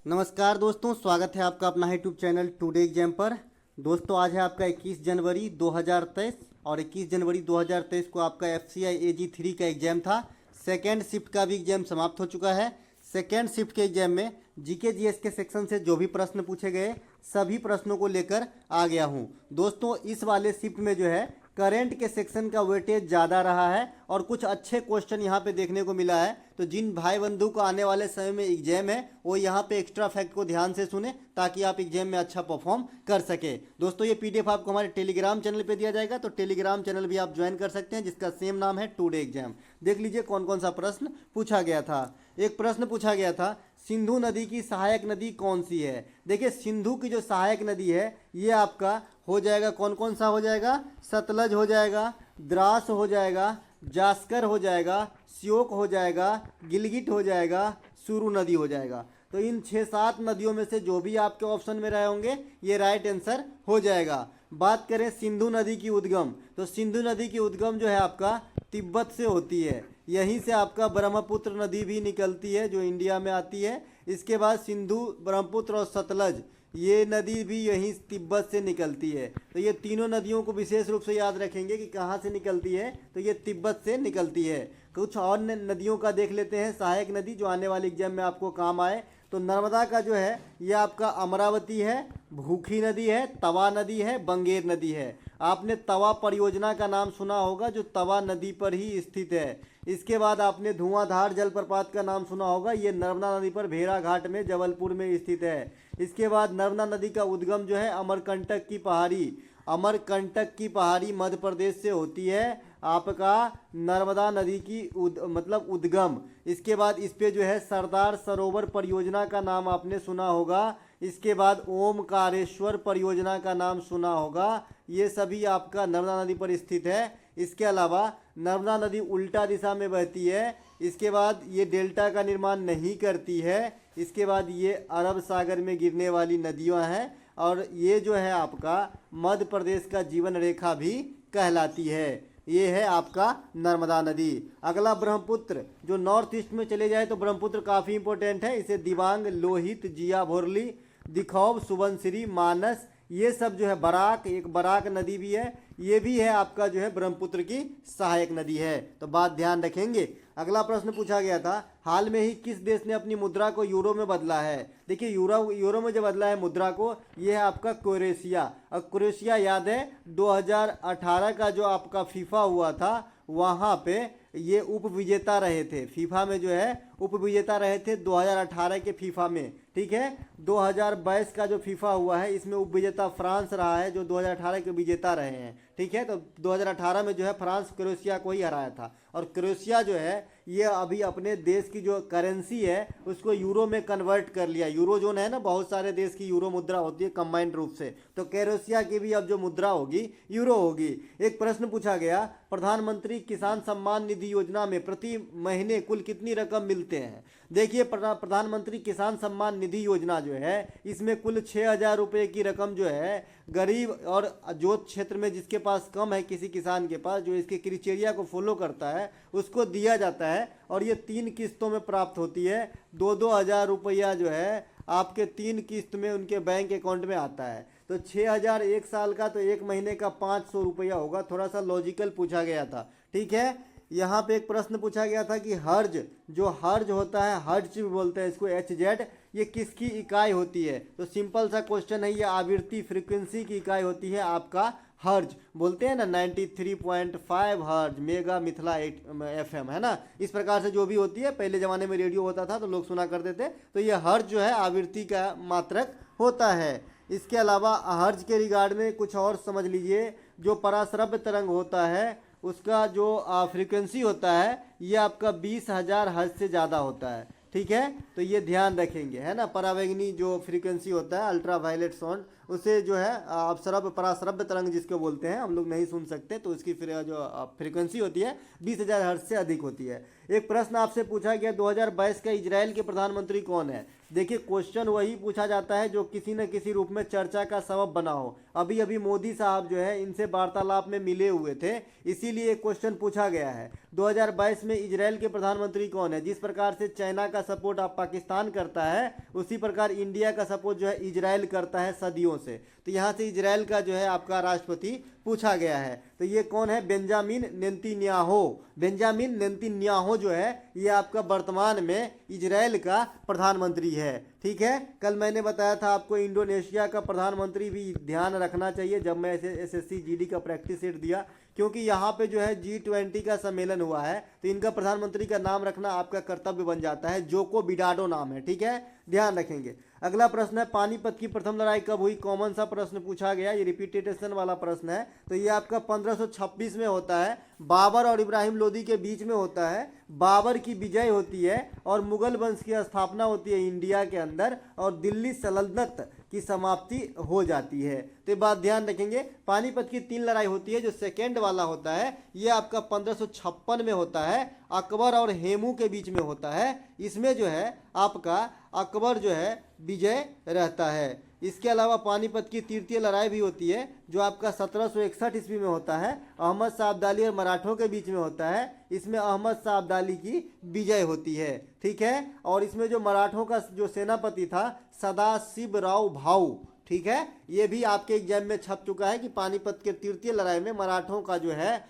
नमस्कार दोस्तों, स्वागत है आपका अपना यूट्यूब चैनल टुडे एग्जाम पर। दोस्तों आज है आपका 21 जनवरी 2023 और 21 जनवरी 2023 को आपका FCI AG3 का एग्जाम था। सेकेंड शिफ्ट का भी एग्जाम समाप्त हो चुका है। सेकेंड शिफ्ट के एग्जाम में जीके जीएस के सेक्शन से जो भी प्रश्न पूछे गए सभी प्रश्नों को लेकर आ गया हूँ। दोस्तों इस वाले शिफ्ट में जो है करंट के सेक्शन का वेटेज ज़्यादा रहा है और कुछ अच्छे क्वेश्चन यहाँ पे देखने को मिला है। तो जिन भाई बंधु को आने वाले समय में एग्जाम है वो यहाँ पे एक्स्ट्रा फैक्ट को ध्यान से सुने ताकि आप एग्जाम में अच्छा परफॉर्म कर सके। दोस्तों ये PDF आपको हमारे टेलीग्राम चैनल पे दिया जाएगा, तो टेलीग्राम चैनल भी आप ज्वाइन कर सकते हैं जिसका सेम नाम है टुडे एग्जाम। देख लीजिए कौन कौन सा प्रश्न पूछा गया था। एक प्रश्न पूछा गया था, सिंधु नदी की सहायक नदी कौन सी है। देखिए सिंधु की जो सहायक नदी है ये आपका हो जाएगा, कौन कौन सा हो जाएगा, सतलज हो जाएगा, द्रास हो जाएगा, जास्कर हो जाएगा, श्योक हो जाएगा, गिलगिट हो जाएगा, सुरु नदी हो जाएगा। तो इन 6-7 नदियों में से जो भी आपके ऑप्शन में रहे होंगे ये राइट आंसर हो जाएगा। बात करें सिंधु नदी की उद्गम, तो सिंधु नदी की उद्गम जो है आपका तिब्बत से होती है। यहीं से आपका ब्रह्मपुत्र नदी भी निकलती है जो इंडिया में आती है। इसके बाद सिंधु, ब्रह्मपुत्र और सतलज ये नदी भी यहीं तिब्बत से निकलती है। तो ये तीनों नदियों को विशेष रूप से याद रखेंगे कि कहाँ से निकलती है, तो ये तिब्बत से निकलती है। कुछ और नदियों का देख लेते हैं सहायक नदी जो आने वाले एग्जाम में आपको काम आए। तो नर्मदा का जो है ये आपका अमरावती है, भूखी नदी है, तवा नदी है, बंगेर नदी है। आपने तवा परियोजना का नाम सुना होगा जो तवा नदी पर ही स्थित है। इसके बाद आपने धुआंधार जलप्रपात का नाम सुना होगा, ये नर्मदा नदी पर भेड़ाघाट में जबलपुर में स्थित है। इसके बाद नर्मदा नदी का उद्गम जो है अमरकंटक की पहाड़ी, अमरकंटक की पहाड़ी मध्य प्रदेश से होती है आपका नर्मदा नदी की मतलब उद्गम। इसके बाद इस पे जो है सरदार सरोवर परियोजना का नाम आपने सुना होगा। इसके बाद ओमकारेश्वर परियोजना का नाम सुना होगा। ये सभी आपका नर्मदा नदी पर स्थित है। इसके अलावा नर्मदा नदी उल्टा दिशा में बहती है। इसके बाद ये डेल्टा का निर्माण नहीं करती है। इसके बाद ये अरब सागर में गिरने वाली नदियाँ हैं और ये जो है आपका मध्य प्रदेश का जीवन रेखा भी कहलाती है। ये है आपका नर्मदा नदी। अगला ब्रह्मपुत्र, जो नॉर्थ ईस्ट में चले जाए तो ब्रह्मपुत्र काफ़ी इंपॉर्टेंट है। इसे दिबांग, लोहित, जिया भोरली, दिखौब, सुबनसिरी, मानस, ये सब जो है बराक, एक बराक नदी भी है, ये भी है आपका जो है ब्रह्मपुत्र की सहायक नदी है। तो बात ध्यान रखेंगे। अगला प्रश्न पूछा गया था, हाल में ही किस देश ने अपनी मुद्रा को यूरो में बदला है। देखिए यूरो में जो बदला है मुद्रा को, ये है आपका क्रोएशिया। और क्रोएशिया याद है 2018 का जो आपका फीफा हुआ था वहाँ पे ये उप विजेता रहे थे। फीफा में जो है उप विजेता रहे थे 2018 के फीफा में। ठीक है, 2022 का जो फीफा हुआ है इसमें उप विजेता फ्रांस रहा है जो 2018 के विजेता रहे हैं। ठीक है, तो 2018 में जो है फ्रांस क्रोएशिया को ही हराया था। और क्रोएशिया जो है ये अभी अपने देश की जो करेंसी है उसको यूरो में कन्वर्ट कर लिया। यूरो जोन है ना, बहुत सारे देश की यूरो मुद्रा होती है कंबाइंड रूप से, तो क्रोएशिया की भी अब जो मुद्रा होगी यूरो होगी। एक प्रश्न पूछा गया, प्रधानमंत्री किसान सम्मान निधि योजना में प्रति महीने कुल कितनी रकम मिलते हैं। देखिए प्रधानमंत्री किसान सम्मान निधि योजना जो है इसमें कुल 6,000 रुपये की रकम जो है गरीब और जो क्षेत्र में जिसके पास कम है, किसी किसान के पास जो इसके क्राइटेरिया को फॉलो करता है उसको दिया जाता है। और ये 3 किस्तों में प्राप्त होती है। 2-2 हज़ार रुपया जो है आपके 3 किस्त में उनके बैंक अकाउंट में आता है। तो 6,000 एक साल का, तो एक महीने का 500 रुपया होगा। थोड़ा सा लॉजिकल पूछा गया था। ठीक है, यहाँ पे एक प्रश्न पूछा गया था कि हर्ज, जो हर्ज होता है, हर्ज भी बोलते हैं इसको, HZ, ये किसकी इकाई होती है। तो सिंपल सा क्वेश्चन है, ये आवृत्ति फ्रीक्वेंसी की इकाई होती है आपका हर्ज। बोलते हैं ना 93.5 हर्ज मेगा मिथिला FM, है ना। इस प्रकार से जो भी होती है, पहले ज़माने में रेडियो होता था तो लोग सुना करते थे। तो ये हर्ज जो है आवृत्ति का मात्रक होता है। इसके अलावा हर्ज के रिगार्ड में कुछ और समझ लीजिए, जो पराश्रव्य तरंग होता है उसका जो फ्रीक्वेंसी होता है ये आपका 20,000 हर्ज से ज़्यादा होता है। ठीक है, तो ये ध्यान रखेंगे, है ना। परावैंगनी जो फ्रीक्वेंसी होता है, अल्ट्रा वायलेट साउंड, उसे जो है अपश्रव्य पराश्रव्य तरंग जिसको बोलते हैं, हम लोग नहीं सुन सकते, तो उसकी फिर जो फ्रीक्वेंसी होती है 20,000 हर्ज से अधिक होती है। एक प्रश्न आपसे पूछा गया 2022 का इजराइल के प्रधानमंत्री कौन है। देखिए क्वेश्चन वही पूछा जाता है जो किसी न किसी रूप में चर्चा का सबब बना हो। अभी अभी मोदी साहब जो है इनसे वार्तालाप में मिले हुए थे, इसीलिए क्वेश्चन पूछा गया है 2022 में इजराइल के प्रधानमंत्री कौन है। जिस प्रकार से चाइना का सपोर्ट आप पाकिस्तान करता है, उसी प्रकार इंडिया का सपोर्ट जो है इजराइल करता है सदियों से। तो यहाँ से इजराइल का जो है आपका राष्ट्रपति पूछा गया है। तो ये कौन है, बेंजामिन नेतन्याहू। बेंजामिन नेतन्याहू जो है ये आपका वर्तमान में इजराइल का प्रधानमंत्री है। ठीक है, कल मैंने बताया था आपको इंडोनेशिया का प्रधानमंत्री भी ध्यान रखना चाहिए जब मैं एसएससी जीडी का प्रैक्टिस सेट दिया, क्योंकि यहाँ पे जो है G20 का सम्मेलन हुआ है, तो इनका प्रधानमंत्री का नाम रखना आपका कर्तव्य बन जाता है। जोको विडोडो नाम है, ठीक है, ध्यान रखेंगे। अगला प्रश्न है पानीपत की प्रथम लड़ाई कब हुई। कॉमन सा प्रश्न पूछा गया, ये रिपीटेशन वाला प्रश्न है। तो ये आपका 1526 में होता है, बाबर और इब्राहिम लोदी के बीच में होता है। बाबर की विजय होती है और मुगल वंश की स्थापना होती है इंडिया के अंदर, और दिल्ली सल्तनत की समाप्ति हो जाती है। तो ये बात ध्यान रखेंगे। पानीपत की 3 लड़ाई होती है, जो सेकेंड वाला होता है ये आपका 1556 में होता है, अकबर और हेमू के बीच में होता है। इसमें जो है आपका अकबर जो है विजय रहता है। इसके अलावा पानीपत की तृतीय लड़ाई भी होती है, जो आपका 1761 ईस्वी में होता है, अहमद शाह अब्दाली और मराठों के बीच में होता है। इसमें अहमद शाह अब्दाली की विजय होती है, ठीक है। और इसमें जो मराठों का जो सेनापति था सदाशिवराव भाऊ, ठीक है, ये भी आपके एग्जाम में छप चुका है कि पानीपत के तृतीय लड़ाई में मराठों का जो है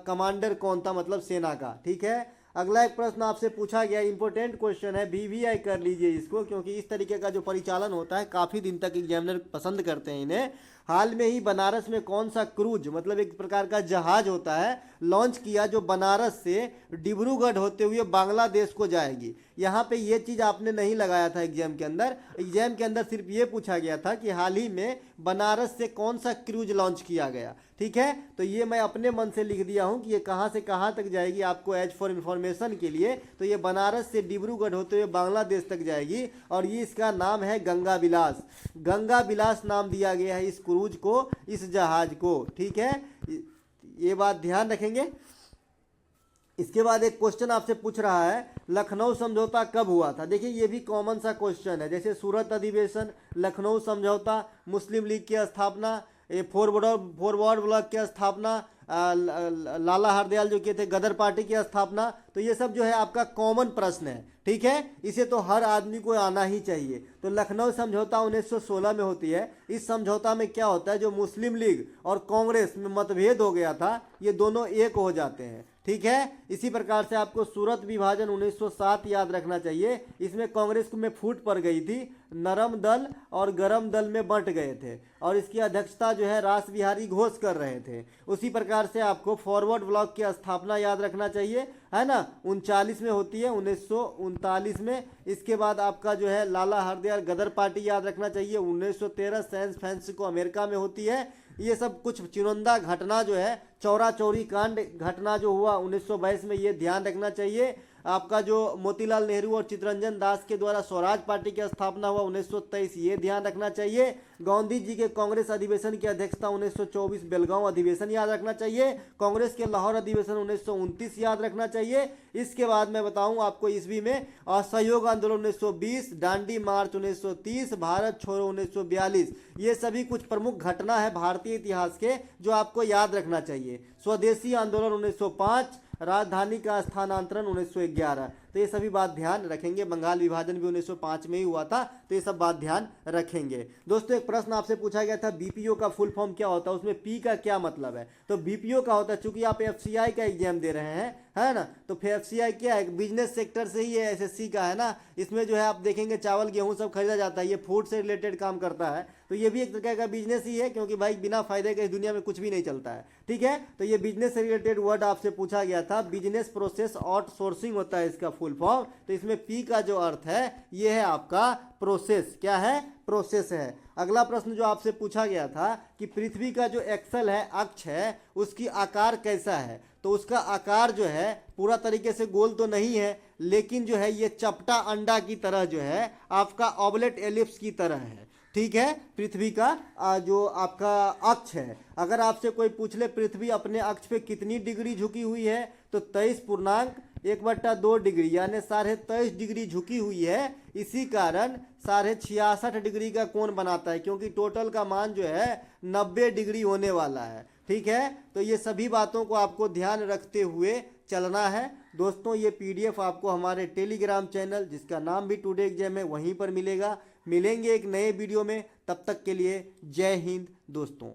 कमांडर कौन था, मतलब सेना का, ठीक है। अगला एक प्रश्न आपसे पूछा गया, इंपॉर्टेंट क्वेश्चन है, वीवीआई कर लीजिए इसको, क्योंकि इस तरीके का जो परिचालन होता है काफ़ी दिन तक एग्जामिनर पसंद करते हैं इन्हें। हाल में ही बनारस में कौन सा क्रूज, मतलब एक प्रकार का जहाज होता है, लॉन्च किया, जो बनारस से डिब्रूगढ़ होते हुए बांग्लादेश को जाएगी। यहाँ पे ये चीज़ आपने नहीं लगाया था एग्जाम के अंदर। एग्जाम के अंदर सिर्फ ये पूछा गया था कि हाल ही में बनारस से कौन सा क्रूज लॉन्च किया गया, ठीक है। तो ये मैं अपने मन से लिख दिया हूँ कि ये कहाँ से कहाँ तक जाएगी, आपको एज फॉर इन्फॉर्मेशन के लिए। तो ये बनारस से डिब्रूगढ़ होते हुए बांग्लादेश तक जाएगी, और ये इसका नाम है गंगा विलास। गंगा विलास नाम दिया गया है इस क्रूज को, इस जहाज को, ठीक है, ये बात ध्यान रखेंगे। इसके बाद एक क्वेश्चन आपसे पूछ रहा है, लखनऊ समझौता कब हुआ था। देखिए ये भी कॉमन सा क्वेश्चन है, जैसे सूरत अधिवेशन, लखनऊ समझौता, मुस्लिम लीग की स्थापना, फॉरवर्ड ब्लॉक की स्थापना, लाला हरदयाल जो किए थे गदर पार्टी की स्थापना। तो ये सब जो है आपका कॉमन प्रश्न है, ठीक है, इसे तो हर आदमी को आना ही चाहिए। तो लखनऊ समझौता 1916 में होती है। इस समझौता में क्या होता है, जो मुस्लिम लीग और कांग्रेस में मतभेद हो गया था, ये दोनों एक हो जाते हैं, ठीक है। इसी प्रकार से आपको सूरत विभाजन 1907 याद रखना चाहिए। इसमें कांग्रेस में फूट पड़ गई थी, नरम दल और गरम दल में बंट गए थे, और इसकी अध्यक्षता जो है रास बिहारी घोष कर रहे थे। उसी प्रकार से आपको फॉरवर्ड ब्लॉक की स्थापना याद रखना चाहिए, है ना, 39 में होती है, 1939 में। इसके बाद आपका जो है लाला हरदयाल गदर पार्टी याद रखना चाहिए, 1913 सैन फ्रांसिस्को अमेरिका में होती है। ये सब कुछ चुनिंदा घटना जो है, चौरा चौरी कांड घटना जो हुआ 1922 में, ये ध्यान रखना चाहिए। आपका जो मोतीलाल नेहरू और चित्तरंजन दास के द्वारा स्वराज पार्टी की स्थापना हुआ 1923, ये ध्यान रखना चाहिए। गांधी जी के कांग्रेस अधिवेशन की अध्यक्षता 1924 बेलगांव अधिवेशन याद रखना चाहिए। कांग्रेस के लाहौर अधिवेशन 1929 याद रखना चाहिए। इसके बाद मैं बताऊं आपको ईस्वी में, असहयोग आंदोलन 1920, दांडी मार्च 1930, भारत छोड़ो 1942, ये सभी कुछ प्रमुख घटना है भारतीय इतिहास के जो आपको याद रखना चाहिए। स्वदेशी आंदोलन 1905, राजधानी का स्थानांतरण 1911, तो ये सभी बात ध्यान रखेंगे। बंगाल विभाजन भी 1905 में ही हुआ था, तो ये सब बात ध्यान रखेंगे। दोस्तों एक प्रश्न आपसे पूछा गया था, बीपीओ का फुल फॉर्म क्या होता है, उसमें पी का क्या मतलब है। तो बीपीओ का होता है, चूंकि आप एफसीआई का एग्जाम दे रहे हैं, है ना, तो एफसीआई क्या है, बिजनेस सेक्टर से ही है, एसएससी का है ना। इसमें जो है आप देखेंगे चावल गेहूं सब खरीदा जाता है, ये फूड से रिलेटेड काम करता है। तो ये भी एक तरह का बिजनेस ही है, क्योंकि भाई बिना फायदे के इस दुनिया में कुछ भी नहीं चलता है, ठीक है। तो ये बिजनेस से रिलेटेड वर्ड आपसे पूछा गया था, बिजनेस प्रोसेस आउटसोर्सिंग होता है इसका फुल फॉर्म। तो इसमें पी का जो अर्थ है ये है आपका प्रोसेस, क्या है, प्रोसेस है। अगला प्रश्न जो आपसे पूछा गया था कि पृथ्वी का जो एक्सल है, अक्ष है, उसकी आकार कैसा है। तो उसका आकार जो है पूरा तरीके से गोल तो नहीं है, लेकिन जो है ये चपटा अंडा की तरह जो है आपका ऑबलेट एलिप्स की तरह है, ठीक है। पृथ्वी का जो आपका अक्ष है, अगर आपसे कोई पूछ ले पृथ्वी अपने अक्ष पे कितनी डिग्री झुकी हुई है, तो 23 पूर्णांक 1/2 डिग्री यानी 23.5 डिग्री झुकी हुई है। इसी कारण 66.5 डिग्री का कोण बनाता है, क्योंकि टोटल का मान जो है 90 डिग्री होने वाला है। ठीक है, तो ये सभी बातों को आपको ध्यान रखते हुए चलना है। दोस्तों ये पीडीएफ आपको हमारे टेलीग्राम चैनल, जिसका नाम भी टुडे एग्जाम है, वहीं पर मिलेगा। मिलेंगे एक नए वीडियो में, तब तक के लिए जय हिंद दोस्तों।